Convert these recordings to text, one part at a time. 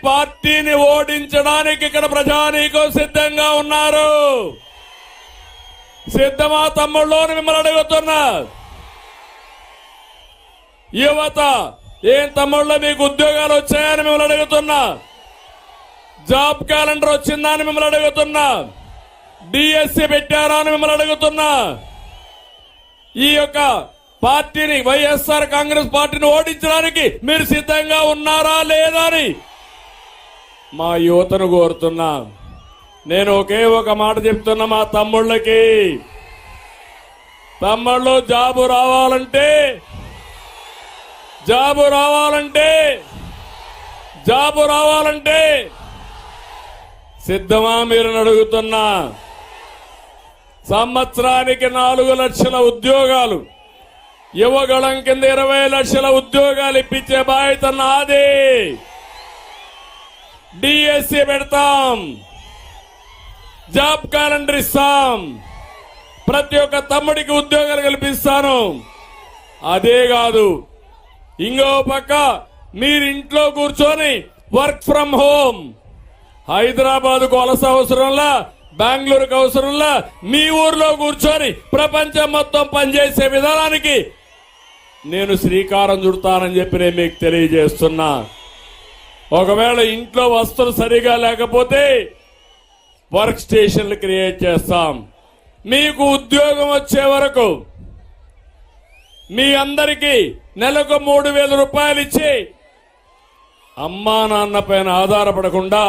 పార్టీని ఓడించడానికి ఇక్కడ ప్రజానీకం సిద్ధంగా ఉన్నారు. సిద్ధమా తమ్ముళ్ళు అని మిమ్మల్ని అడుగుతున్నా. యువత ఏం తమ్ముళ్ళు మీకు ఉద్యోగాలు వచ్చాయని మిమ్మల్ని అడుగుతున్నా. జాబ్ క్యాలెండర్ వచ్చిందా అని మిమ్మల్ని అడుగుతున్నా. డిఎస్సి పెట్టారా అని మిమ్మల్ని అడుగుతున్నా. ఈ యొక్క పార్టీని వైఎస్ఆర్ కాంగ్రెస్ పార్టీని ఓడించడానికి మీరు సిద్ధంగా ఉన్నారా లేదా అని మా యువతను కోరుతున్నా. నేను ఒకే ఒక మాట చెప్తున్నా మా తమ్ముళ్ళకి. తమ్ముళ్ళు జాబు రావాలంటే సిద్ధమా మీరు అడుగుతున్నా. సంవత్సరానికి 4 లక్షల ఉద్యోగాలు, యువగళం కింద 20 లక్షల ఉద్యోగాలు ఇప్పించే బాధ్యత నాది. డిఎస్సి పెడతాం, జాబ్ క్యాలెండర్ ఇస్తాం, ప్రతి ఒక్క తమ్ముడికి ఉద్యోగాలు కల్పిస్తాను. అదే కాదు, ఇంకో పక్క మీరు ఇంట్లో కూర్చొని వర్క్ ఫ్రం హోమ్, హైదరాబాద్కు వలస అవసరంలా, బెంగళూరుకు అవసరంలా, మీ ఊర్లో కూర్చొని ప్రపంచం మొత్తం పనిచేసే విధానానికి నేను శ్రీకారం చుడతానని చెప్పి నేను మీకు తెలియజేస్తున్నా. ఒకవేళ ఇంట్లో వస్తువులు సరిగా లేకపోతే వర్క్ స్టేషన్లు క్రియేట్ చేస్తాం. మీకు ఉద్యోగం వచ్చే వరకు మీ అందరికీ నెలకు 3,000 రూపాయలు ఇచ్చి అమ్మా నాన్న పైన ఆధారపడకుండా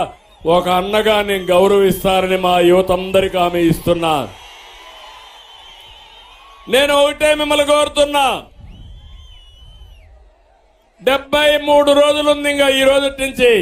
ఒక అన్నగా నేను గౌరవిస్తారని మా యువత అందరికీ హామీ ఇస్తున్నా. నేను ఒకటే మిమ్మల్ని కోరుతున్నా. 73 రోజులుంది ఇంకా ఈ రోజు నుంచి.